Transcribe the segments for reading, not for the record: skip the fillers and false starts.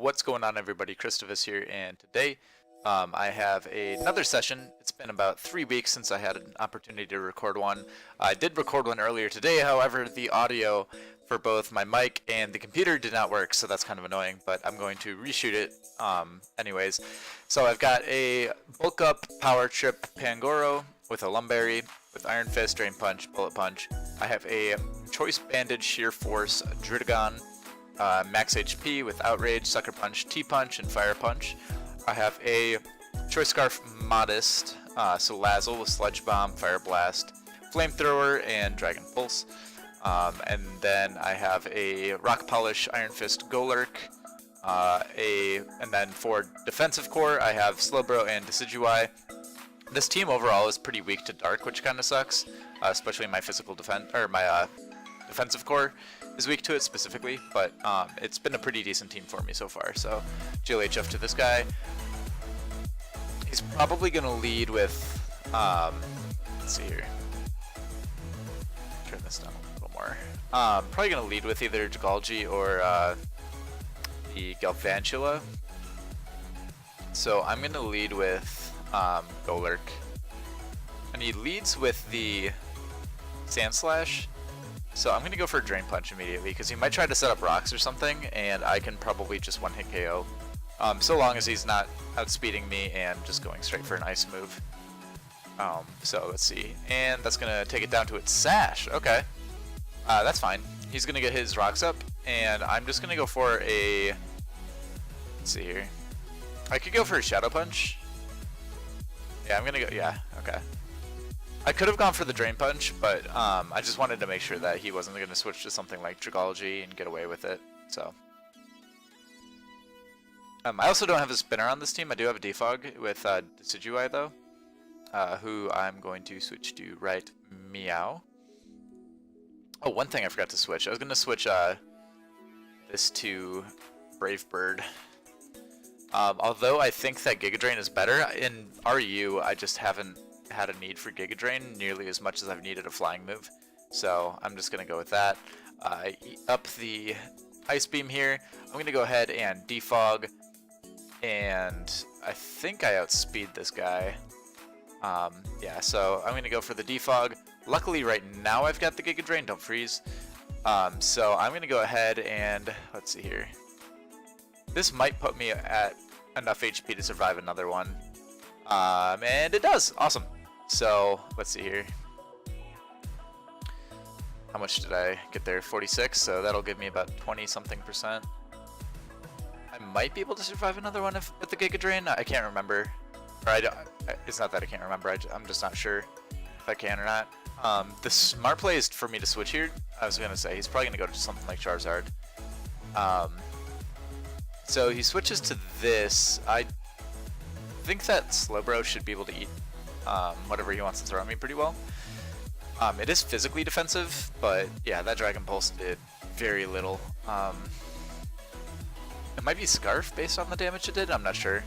What's going on, everybody? Christovus here, and today I have another session. It's been about 3 weeks since I had an opportunity to record one. I did record one earlier today, however, the audio for both my mic and the computer did not work, so that's kind of annoying, but I'm going to reshoot it anyways. So I've got a bulk up power trip Pangoro with a Lumberry, with Iron Fist, Drain Punch, Bullet Punch. I have a Choice Banded Sheer Force Dridagon, max HP with Outrage, Sucker Punch, T-Punch, and Fire Punch. I have a Choice Scarf Modest, so Lazzle with Sludge Bomb, Fire Blast, Flamethrower, and Dragon Pulse. And then I have a Rock Polish, Iron Fist, Golurk, and then for defensive core, I have Slowbro and Decidueye. This team overall is pretty weak to Dark, which kind of sucks, especially my physical defense, or my defensive core is weak to it specifically, but it's been a pretty decent team for me so far. So GLHF to this guy. He's probably going to lead with, let's see here, turn this down a little more. Probably going to lead with either Jagolgi or the Galvantula. So I'm going to lead with Golurk. And he leads with the Sandslash. So I'm going to go for a Drain Punch immediately, because he might try to set up rocks or something, and I can probably just one-hit KO. So long as he's not outspeeding me and just going straight for an Ice move. So let's see. And that's going to take it down to its Sash. Okay. That's fine. He's going to get his rocks up, and I'm just going to go for a... Let's see here. I could go for a Shadow Punch. Yeah, I'm going to go... Yeah, okay. I could have gone for the Drain Punch, but I just wanted to make sure that he wasn't going to switch to something like Dragology and get away with it. So I also don't have a spinner on this team. I do have a Defog with Decidueye though, who I'm going to switch to right Meow. Oh, one thing I forgot to switch. I was going to switch this to Brave Bird. Although I think that Giga Drain is better, in RU I just haven't had a need for Giga Drain nearly as much as I've needed a flying move, so I'm just gonna go with that. Up the Ice Beam here. I'm gonna go ahead and Defog, and I think I outspeed this guy. Yeah, so I'm gonna go for the Defog. Luckily right now I've got the Giga Drain, don't freeze. So I'm gonna go ahead and let's see here. This might put me at enough HP to survive another one. And it does! Awesome! So, let's see here. How much did I get there? 46, so that'll give me about 20-something%. I might be able to survive another one with the Giga Drain. I can't remember. Or it's not that I can't remember, I'm just not sure if I can or not. The smart play is for me to switch here. I was gonna say, he's probably gonna go to something like Charizard. So he switches to this. I think that Slowbro should be able to eat whatever he wants to throw at me pretty well. It is physically defensive, but yeah, that Dragon Pulse did very little. It might be Scarf based on the damage it did, I'm not sure.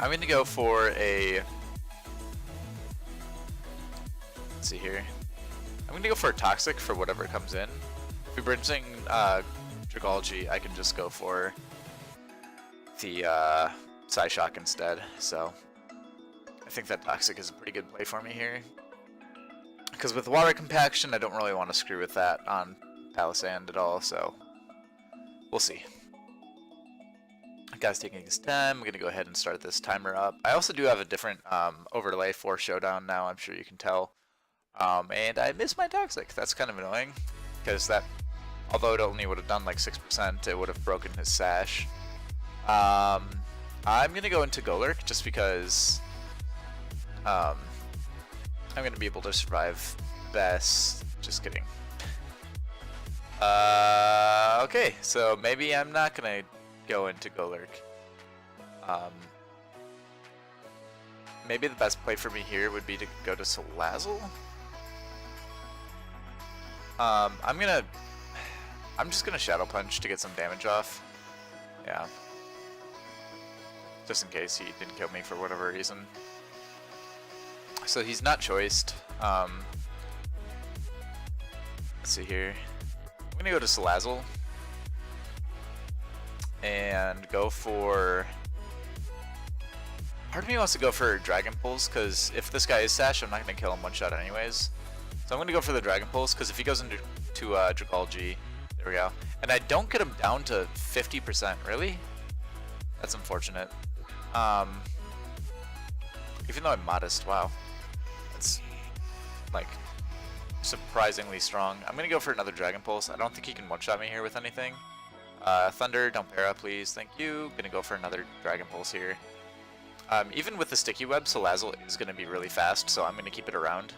I'm going to go for a... Let's see here. I'm going to go for a Toxic for whatever comes in. If we bring Dragology, I can just go for the Psyshock instead, so I think that Toxic is a pretty good play for me here. Because with Water Compaction, I don't really want to screw with that on Palisand at all, so we'll see. Guy's taking his time. I'm going to go ahead and start this timer up. I also do have a different overlay for Showdown now, I'm sure you can tell. And I missed my Toxic. That's kind of annoying, because that, although it only would have done like 6%, it would have broken his Sash. I'm going to go into Golurk just because I'm going to be able to survive best. Just kidding. Okay, so maybe I'm not going to go into Golurk. Maybe the best play for me here would be to go to Salazzle. I'm just going to Shadow Punch to get some damage off. Yeah. Just in case he didn't kill me for whatever reason. So he's not choiced. Let's see here. I'm gonna go to Salazzle. and go for... Part of me wants to go for Dragon Pulse, because if this guy is Sash, I'm not going to kill him one shot anyways. So I'm going to go for the Dragon Pulse, because if he goes into Dragalge, there we go. And I don't get him down to 50%, really? That's unfortunate. Even though I'm modest, wow. That's, like, surprisingly strong. I'm going to go for another Dragon Pulse. I don't think he can one-shot me here with anything. Thunder, don't para, please. Thank you. Going to go for another Dragon Pulse here. Even with the Sticky Web, Salazzle is going to be really fast, so I'm going to keep it around.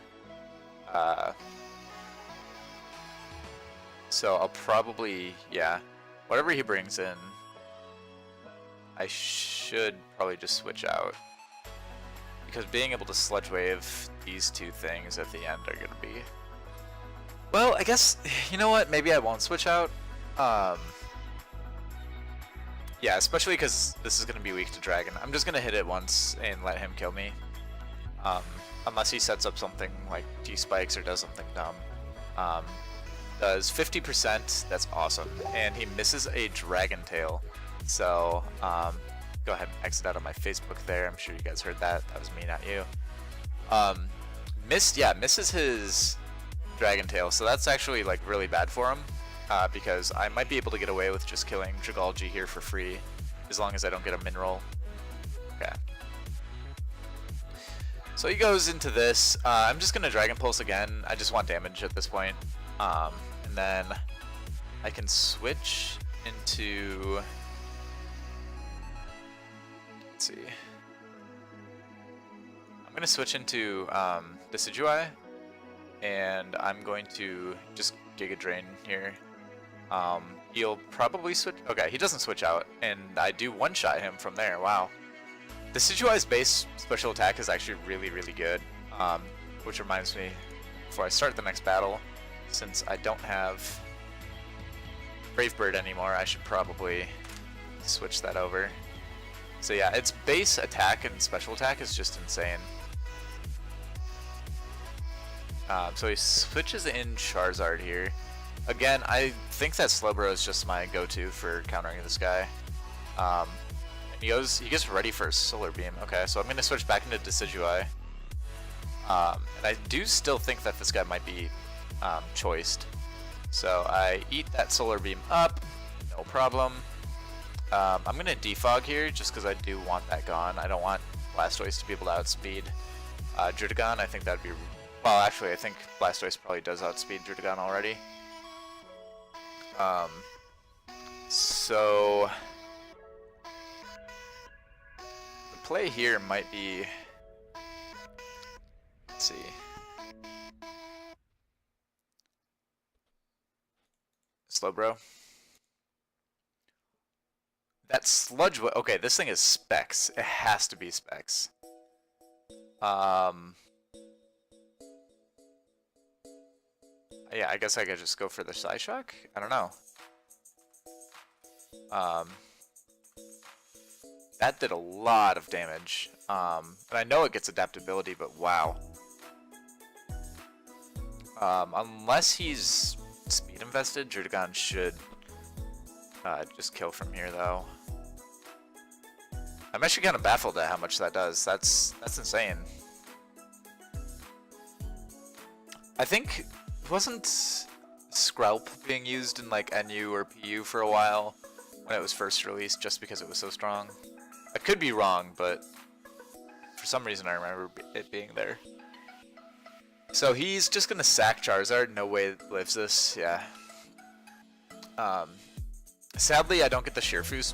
So I'll probably, yeah, whatever he brings in, I should probably just switch out. Because being able to Sludge Wave these two things at the end are going to be... Well, I guess, you know what, maybe I won't switch out. Yeah, especially because this is going to be weak to Dragon. I'm just going to hit it once and let him kill me. Unless he sets up something like T-Spikes or does something dumb. Does 50%, that's awesome. And he misses a Dragon Tail. So, go ahead and exit out of my Facebook there. I'm sure you guys heard that. That was me, not you. Misses his Dragon Tail. So that's actually like really bad for him. Because I might be able to get away with just killing Dragalge here for free, as long as I don't get a Mineral. Okay. So he goes into this. I'm just going to Dragon Pulse again. I just want damage at this point. And then I can switch into... Let's see. I'm going to switch into Decidueye, and I'm going to just Giga Drain here. He'll probably switch... Okay, he doesn't switch out, and I do one-shot him from there. Wow. Decidueye's base special attack is actually really, really good. Which reminds me, before I start the next battle, since I don't have Brave Bird anymore, I should probably switch that over. So yeah, its base attack and special attack is just insane. So he switches in Charizard here. Again, I think that Slowbro is just my go-to for countering this guy. And he gets ready for a Solar Beam. Okay, so I'm going to switch back into Decidueye. And I do still think that this guy might be choiced. So I eat that Solar Beam up, no problem. I'm going to Defog here just because I do want that gone. I don't want Blastoise to be able to outspeed Druddigon. I think that would be... Well, actually, I think Blastoise probably does outspeed Druddigon already. So the play here might be, let's see, Slowbro. That Sludge, okay, this thing is Specs. It has to be Specs. Yeah, I guess I could just go for the Psyshock? I don't know. That did a lot of damage. And I know it gets adaptability, but wow. Unless he's speed invested, Druddigon should just kill from here, though. I'm actually kind of baffled at how much that does. That's insane. I think... Wasn't Skrelp being used in like NU or PU for a while when it was first released just because it was so strong? I could be wrong, but for some reason I remember it being there. So he's just gonna sack Charizard. No way it lives this. Yeah. Sadly, I don't get the Sheer Force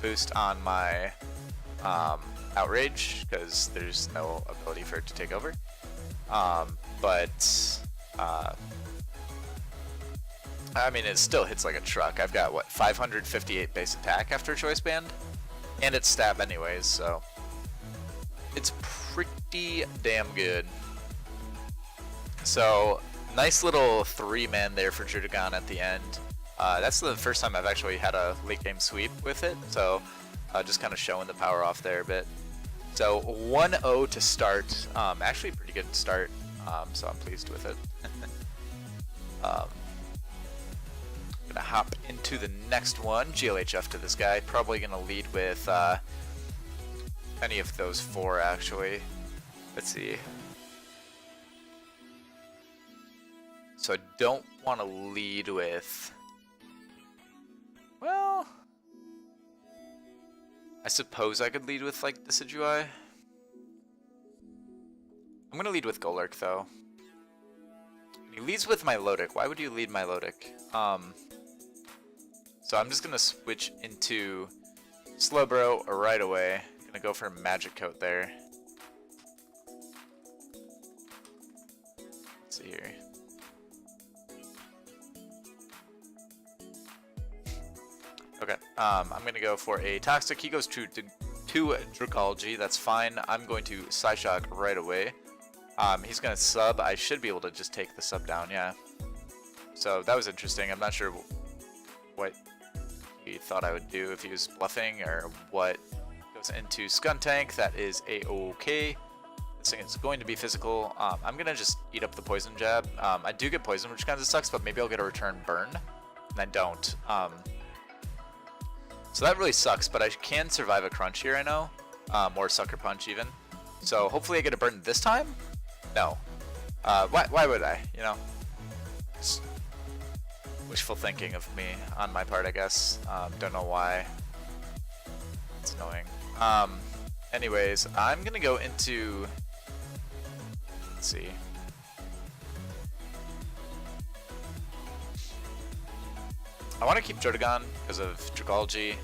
boost on my Outrage because there's no ability for it to take over. I mean, it still hits like a truck. I've got, what, 558 base attack after Choice Band? And it's stab anyways, so... It's pretty damn good. So, nice little 3-man there for Druddigon at the end. That's the first time I've actually had a late game sweep with it, so just kind of showing the power off there a bit. So 1-0 to start, actually pretty good start, so I'm pleased with it. Gonna hop into the next one. GLHF to this guy. Probably gonna lead with any of those four actually. Let's see. So I don't want to lead with. Well, I suppose I could lead with like Decidueye. I'm gonna lead with Golurk though. He leads with Milotic. Why would you lead Milotic? So I'm just gonna switch into Slowbro right away. Gonna go for a Magic Coat there. Let's see here. Okay, I'm gonna go for a Toxic. He goes to Dracology. That's fine. I'm going to Psyshock right away. He's gonna sub. I should be able to just take the sub down, yeah. So that was interesting. I'm not sure what he thought I would do, if he was bluffing or what. Goes into Skuntank. That is a-okay. This thing is going to be physical. I'm gonna just eat up the poison jab. I do get poison, which kind of sucks, but maybe I'll get a return burn. And I don't. So that really sucks, but I can survive a crunch here, I know. Or Sucker Punch even. So hopefully I get a burn this time? No. Why would I, you know? Just wishful thinking of me on my part, I guess. Don't know why. It's annoying. Anyways, I'm gonna go into... Let's see. I want to keep Jordagon because of Dracology.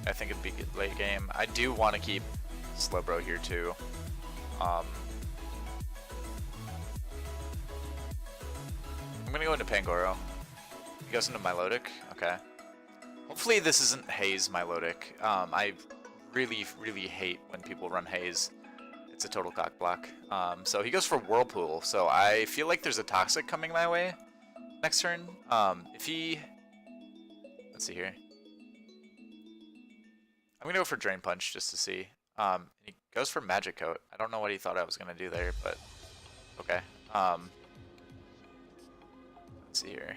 I think it'd be good late game. I do want to keep Slowbro here too. I'm gonna go into Pangoro. He goes into Milotic. Okay. Hopefully this isn't Haze Milotic. I really hate when people run Haze. It's a total cock block. So he goes for Whirlpool. So I feel like there's a Toxic coming my way next turn. If he... Let's see here. I'm gonna go for Drain Punch just to see. He goes for Magic Coat. I don't know what he thought I was gonna do there, but okay. Let's see here.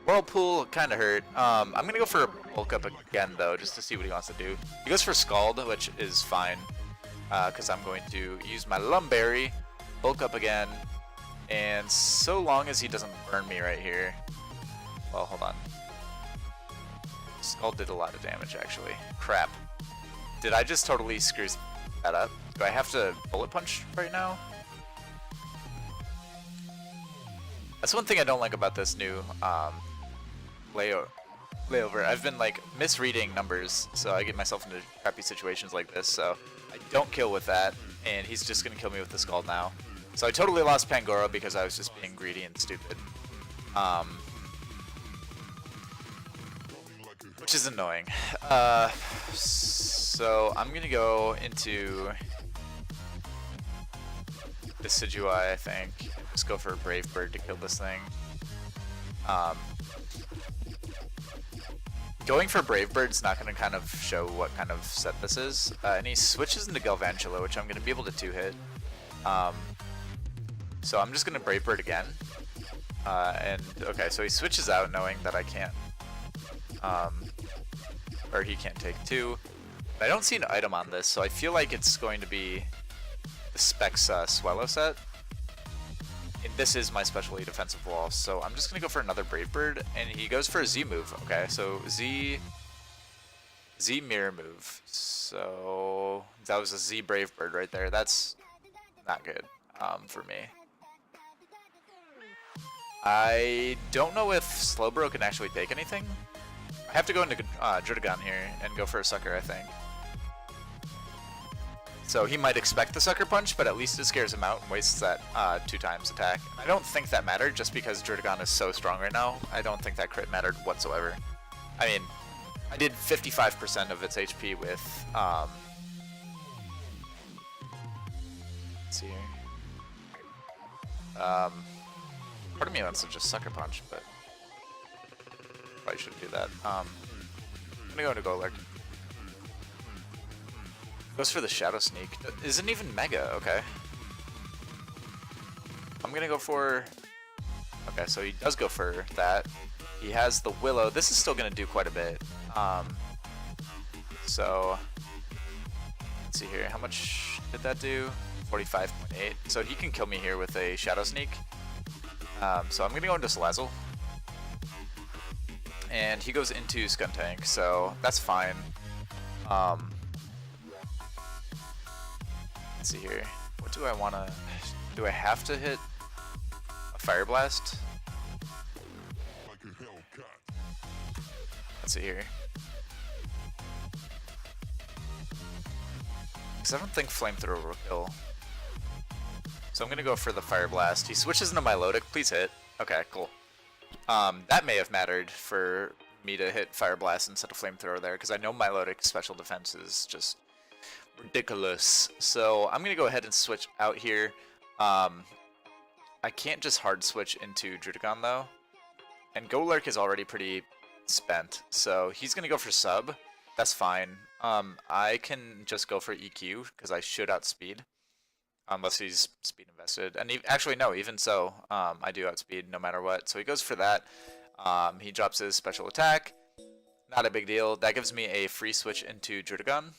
Whirlpool kind of hurt. I'm gonna go for a Bulk Up again though, just to see what he wants to do. He goes for Scald, which is fine, because I'm going to use my Lumberry, Bulk Up again, and so long as he doesn't burn me right here. Well, hold on. Scald did a lot of damage, actually. Crap. Did I just totally screw that up? Do I have to Bullet Punch right now? That's one thing I don't like about this new layover. I've been like misreading numbers, so I get myself into crappy situations like this, so I don't kill with that, and he's just gonna kill me with the Scald now. So I totally lost Pangoro because I was just being greedy and stupid. Which is annoying. So I'm gonna go into Decidueye, I think. Just go for a Brave Bird to kill this thing. Going for Brave Bird's not gonna kind of show what kind of set this is. And he switches into Galvantula, which I'm gonna be able to 2-hit. So I'm just gonna Brave Bird again. And okay, so he switches out knowing that I can't. Or he can't take 2. I don't see an item on this, so I feel like it's going to be the Specs Swellow set. And this is my specialty defensive wall, so I'm just going to go for another Brave Bird, and he goes for a Z move. Okay, so Z mirror move. So that was a Z Brave Bird right there. That's not good for me. I don't know if Slowbro can actually take anything. I have to go into Druddigon here and go for a Sucker, I think. So he might expect the Sucker Punch, but at least it scares him out and wastes that 2x attack. I don't think that mattered just because Druddigon is so strong right now. I don't think that crit mattered whatsoever. I mean, I did 55% of its HP with... let's see here. Part of me wants to just Sucker Punch, but... probably shouldn't do that. I'm gonna go into Golurk. Goes for the Shadow Sneak. Isn't even Mega, okay. I'm gonna go for... Okay, so he does go for that. He has the Willow. This is still going to do quite a bit. So let's see here. How much did that do? 45.8. So he can kill me here with a Shadow Sneak. So I'm going to go into Salazzle. And he goes into Skuntank, so that's fine. Let's see here. What do I want to... Do I have to hit a Fire Blast? Let's see here. Because I don't think Flamethrower will kill. So I'm going to go for the Fire Blast. He switches into Milotic. Please hit. Okay, cool. That may have mattered for me to hit Fire Blast instead of Flamethrower there, because I know Milotic special defense is just ridiculous. So I'm going to go ahead and switch out here. I can't just hard switch into Drudicon though. And Golurk is already pretty spent, so he's going to go for sub. That's fine. I can just go for EQ, because I should outspeed. Unless he's speed invested. And actually, no, even so, I do outspeed no matter what. So he goes for that. He drops his special attack. Not a big deal. That gives me a free switch into Drudicon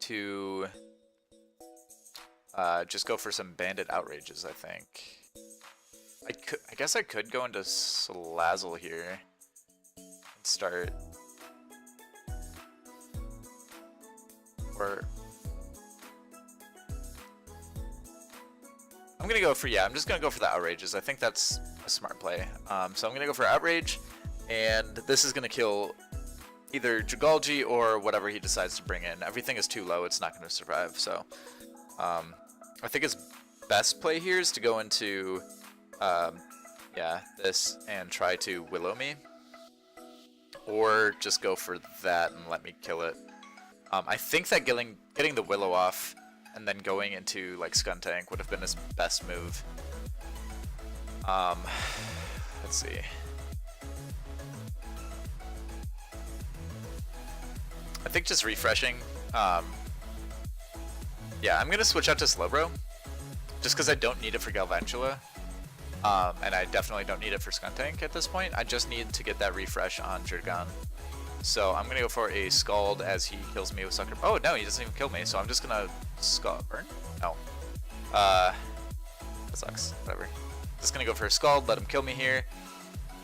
to just go for some Bandit Outrages, I think. I guess I could go into Salazzle here and start. Or I'm gonna go for, I'm just gonna go for the Outrages. I think that's a smart play. So I'm gonna go for Outrage, and this is gonna kill either Dragalge or whatever he decides to bring in. Everything is too low, it's not gonna survive. So I think his best play here is to go into this and try to Willow me, or just go for that and let me kill it. I think that getting the Willow off and then going into like Skuntank would have been his best move. Let's see. I think just refreshing. Yeah, I'm gonna switch out to Slowbro, just because I don't need it for Galvantula, and I definitely don't need it for Skuntank at this point. I just need to get that refresh on Drudicon. So I'm gonna go for a Scald as he kills me with Sucker. Oh no, he doesn't even kill me. So I'm just gonna burn. No. That sucks. Whatever. Just gonna go for a Scald, let him kill me here,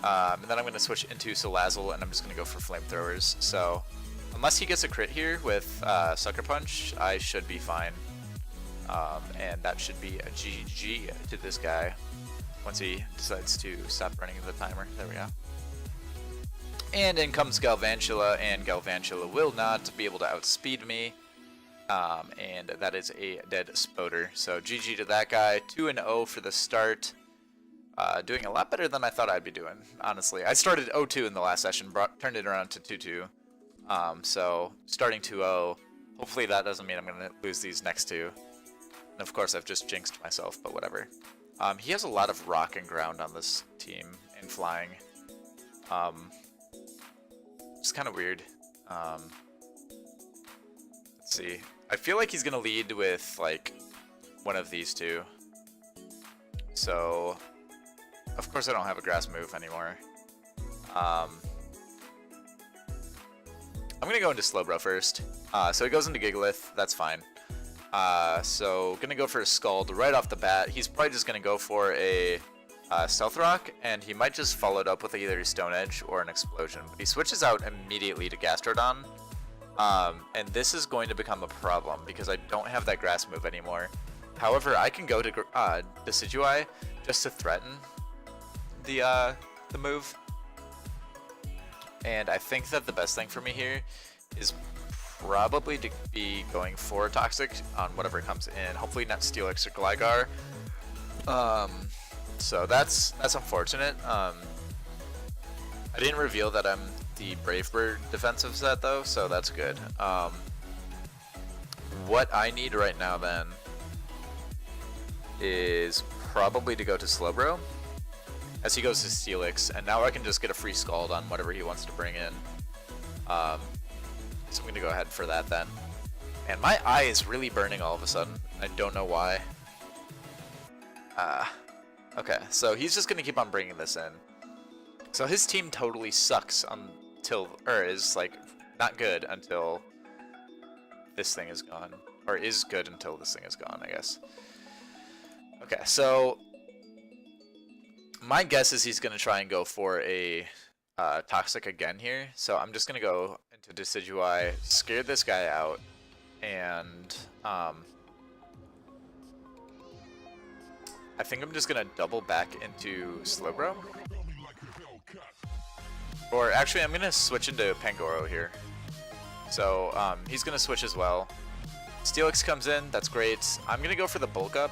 and then I'm gonna switch into Salazzle, and I'm just gonna go for Flamethrowers. So unless he gets a crit here with Sucker Punch, I should be fine. And that should be a GG to this guy once he decides to stop running the timer. There we go. And in comes Galvantula, and Galvantula will not be able to outspeed me. And that is a dead Spoder. So GG to that guy. 2-0 for the start. Doing a lot better than I thought I'd be doing, honestly. I started 0-2 in the last session, turned it around to 2-2. So starting 2-0, hopefully that doesn't mean I'm going to lose these next two. And of course I've just jinxed myself, but whatever. He has a lot of rock and ground on this team and flying. It's kind of weird. Let's see. I feel like he's going to lead with like one of these two. So of course I don't have a grass move anymore. I'm going to go into Slowbro first. So he goes into Gigalith. That's fine. So going to go for a Scald right off the bat. He's probably just going to go for a Stealth Rock, and he might just follow it up with either a Stone Edge or an Explosion. But he switches out immediately to Gastrodon. And this is going to become a problem because I don't have that grass move anymore. However, I can go to Decidueye just to threaten the move. And I think that the best thing for me here is probably to be going for Toxic on whatever comes in. Hopefully not Steelix or Gligar. So that's unfortunate. I didn't reveal that I'm the Brave Bird defensive set though, so that's good. What I need right now then is probably to go to Slowbro as he goes to Steelix, and now I can just get a free Scald on whatever he wants to bring in. So I'm going to go ahead for that then. And my eye is really burning all of a sudden. I don't know why. Okay, so he's just gonna keep on bringing this in. So his team totally sucks until, or is like not good until this thing is gone, or is good until this thing is gone, I guess. Okay, so my guess is he's gonna try and go for a toxic again here. So I'm just gonna go into Decidueye, scare this guy out, and I think I'm just gonna double back into Slowbro. Or actually, I'm gonna switch into Pangoro here. So he's gonna switch as well. Steelix comes in, that's great. I'm gonna go for the bulk up,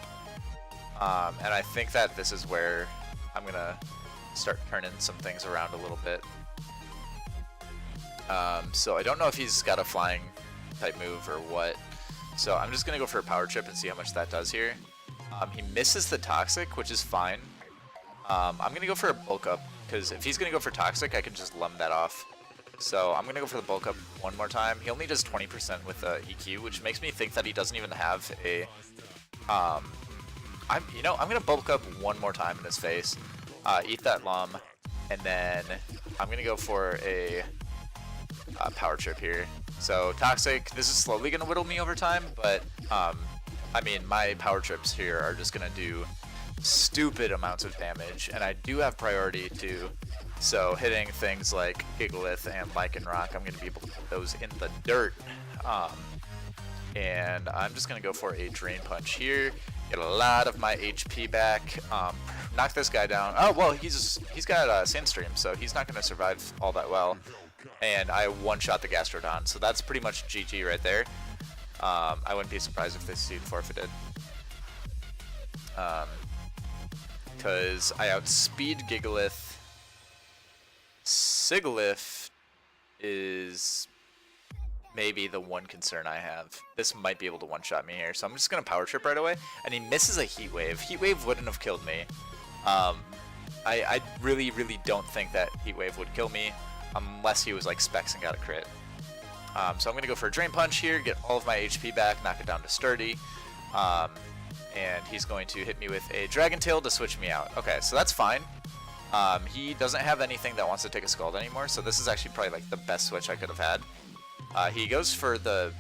and I think that this is where I'm gonna start turning some things around a little bit. So I don't know if he's got a flying type move or what. So I'm just gonna go for a power trip and see how much that does here. He misses the toxic, which is fine. I'm gonna go for a bulk up, because if he's gonna go for toxic, I can just lum that off. So I'm gonna go for the bulk up one more time. He only does 20% with EQ, which makes me think that he doesn't even have a. I'm gonna bulk up one more time in his face, eat that lum, and then I'm gonna go for a power trip here. So toxic, this is slowly gonna whittle me over time, but I mean, my power trips here are just gonna do stupid amounts of damage, and I do have priority too. So hitting things like Gigalith and Lycanroc, I'm gonna be able to put those in the dirt. And I'm just gonna go for a Drain Punch here, get a lot of my HP back, knock this guy down. Oh well, he's got Sandstream, so he's not gonna survive all that well. And I one-shot the Gastrodon, so that's pretty much GG right there. I wouldn't be surprised if this seed forfeited. Because I outspeed Gigalith. Sigilyph is maybe the one concern I have. This might be able to one-shot me here, so I'm just going to Power Trip right away. And he misses a Heat Wave. Heat Wave wouldn't have killed me. I really, really don't think that Heat Wave would kill me unless he was like Specs and got a crit. So I'm going to go for a Drain Punch here, get all of my HP back, knock it down to Sturdy. And he's going to hit me with a Dragon Tail to switch me out. Okay, so that's fine. He doesn't have anything that wants to take a Scald anymore, so this is actually probably like the best switch I could have had. He goes for the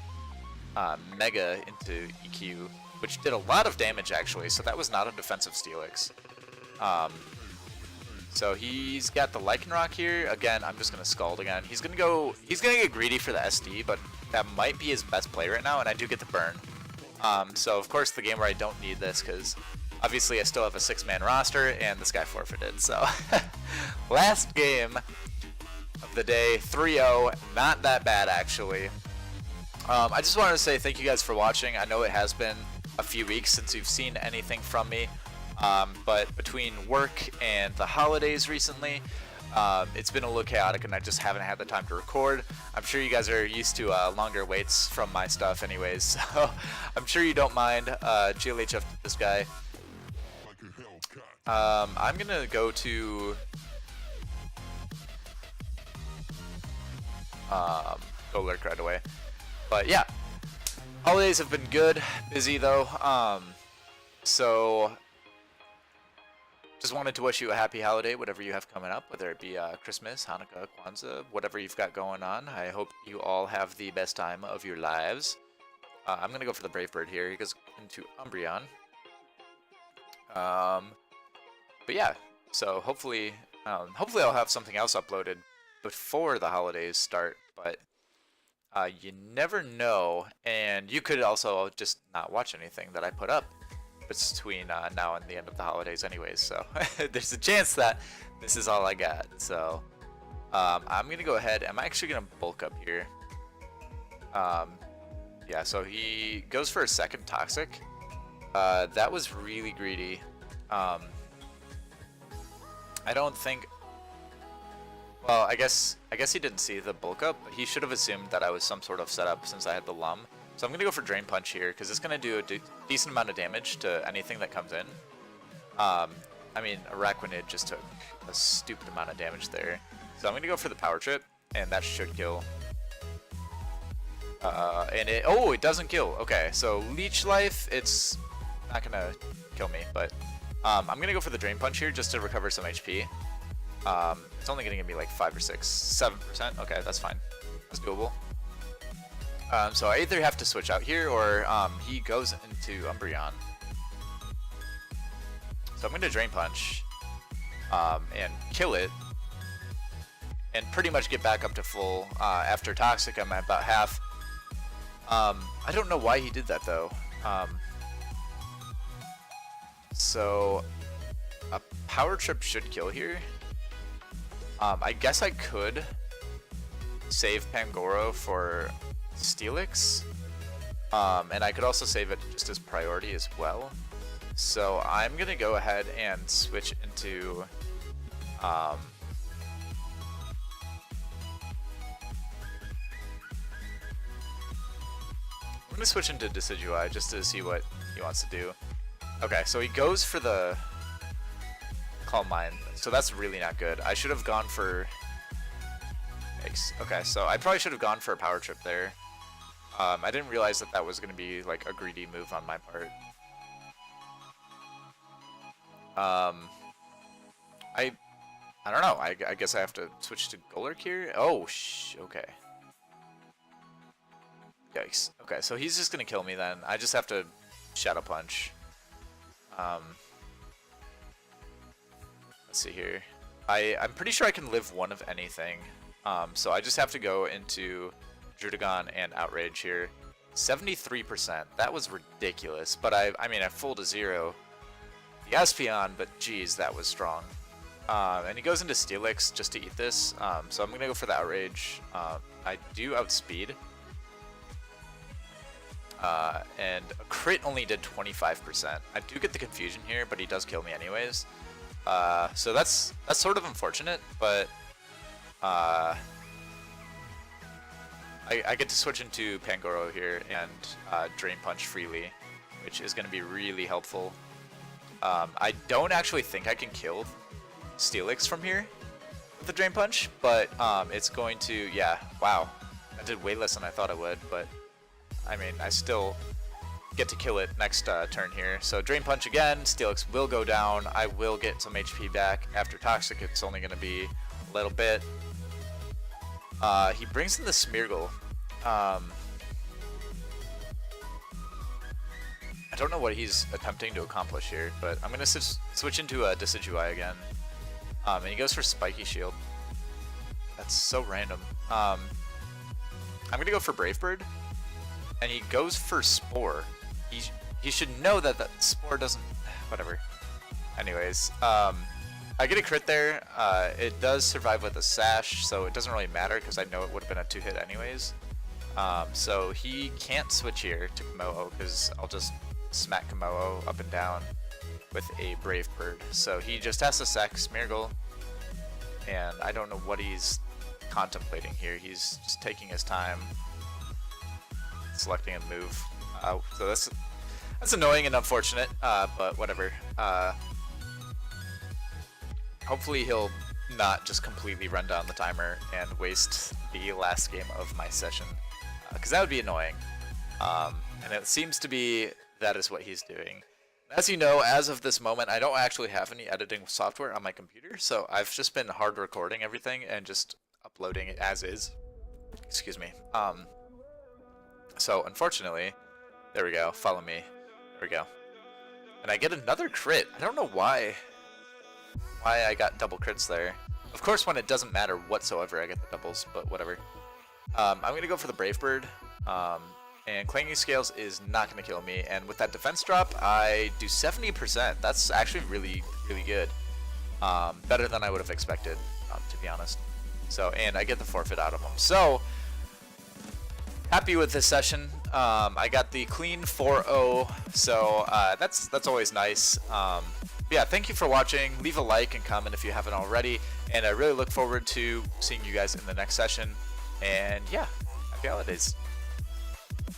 Mega into EQ, which did a lot of damage actually, so that was not a defensive Steelix. So he's got the Lycanroc here. Again, I'm just gonna Scald again. He's gonna get greedy for the SD, but that might be his best play right now, and I do get the burn. So of course the game where I don't need this, because obviously I still have a 6-man roster, and this guy forfeited. So last game of the day, 3-0. Not that bad actually. I just wanted to say thank you guys for watching. I know it has been a few weeks since you've seen anything from me. But between work and the holidays recently, it's been a little chaotic, and I just haven't had the time to record. I'm sure you guys are used to longer waits from my stuff anyways, so I'm sure you don't mind. GLHF this guy. I'm gonna go to go lurk right away. But yeah, holidays have been good, busy though. So just wanted to wish you a happy holiday, whatever you have coming up, whether it be Christmas, Hanukkah, Kwanzaa, whatever you've got going on. I hope you all have the best time of your lives. I'm going to go for the Brave Bird here. He goes into Umbreon. But yeah, so hopefully I'll have something else uploaded before the holidays start, but you never know, and you could also just not watch anything that I put up between now and the end of the holidays anyways, so there's a chance that this is all I got. So I'm gonna go ahead. I'm actually gonna bulk up here. Yeah, so he goes for a second toxic. That was really greedy. I don't think, well, I guess he didn't see the bulk up, but he should have assumed that I was some sort of setup since I had the lum. So I'm going to go for Drain Punch here, because it's going to do a decent amount of damage to anything that comes in. I mean, Araquanid just took a stupid amount of damage there. So I'm going to go for the Power Trip, and that should kill. It doesn't kill. Okay, so Leech Life, it's not going to kill me, but I'm gonna go for the Drain Punch here just to recover some HP. It's only gonna give me like 5 or 6, 7%. Okay, that's fine. That's doable. So I either have to switch out here or he goes into Umbreon. So I'm going to Drain Punch and kill it and pretty much get back up to full. After Toxic, I'm at about half. I don't know why he did that though. So a Power Trip should kill here. I guess I could save Pangoro for Steelix, and I could also save it just as priority as well. So I'm gonna go ahead and switch into I'm gonna switch into Decidueye just to see what he wants to do. Okay, so he goes for the Calm Mind, so that's really not good. I should have gone for okay, so I probably should have gone for a Power Trip there. I didn't realize that that was going to be like a greedy move on my part. I don't know. I guess I have to switch to Golurk here. Oh, okay. Yikes. Okay, so he's just going to kill me then. I just have to Shadow Punch. Let's see here. I'm pretty sure I can live one of anything. So I just have to go into Druddigon and Outrage here. 73%. That was ridiculous. But I mean, I full to 0. The Espeon, but geez, that was strong. And he goes into Steelix just to eat this. So I'm going to go for the Outrage. I do outspeed. And a crit only did 25%. I do get the confusion here, but he does kill me anyways. So that's sort of unfortunate, but I get to switch into Pangoro here and Drain Punch freely, which is going to be really helpful. I don't actually think I can kill Steelix from here with the Drain Punch, but it's going to, yeah, wow. I did way less than I thought I would, but I mean, I still get to kill it next turn here. So Drain Punch again, Steelix will go down. I will get some HP back. After Toxic, it's only going to be a little bit. He brings in the Smeargle. I don't know what he's attempting to accomplish here, but I'm going to switch into a Decidueye again. And he goes for Spiky Shield. That's so random. I'm going to go for Brave Bird. And he goes for Spore. He should know that that Spore doesn't... Whatever. Anyways, I get a crit there. It does survive with a Sash, so it doesn't really matter because I know it would have been a 2-hit anyways. So he can't switch here to Komodo because I'll just smack Komodo up and down with a Brave Bird. So he just has to sack Smeargle, and I don't know what he's contemplating here. He's just taking his time, selecting a move. So that's annoying and unfortunate, but whatever. Hopefully he'll not just completely run down the timer and waste the last game of my session, because that would be annoying. And it seems to be that is what he's doing. As you know, as of this moment, I don't actually have any editing software on my computer, so I've just been hard recording everything and just uploading it as is. Excuse me. So unfortunately, there we go. Follow me. There we go. And I get another crit. I don't know why I got double crits there. Of course, when it doesn't matter whatsoever, I get the doubles, but whatever. I'm going to go for the Brave Bird. And Clanging Scales is not going to kill me. And with that defense drop, I do 70%. That's actually really, really good. Better than I would have expected, to be honest. So, and I get the forfeit out of him. So, happy with this session. I got the clean 4-0, so that's always nice. Yeah, thank you for watching. Leave a like and comment if you haven't already, and I really look forward to seeing you guys in the next session. And yeah, happy holidays.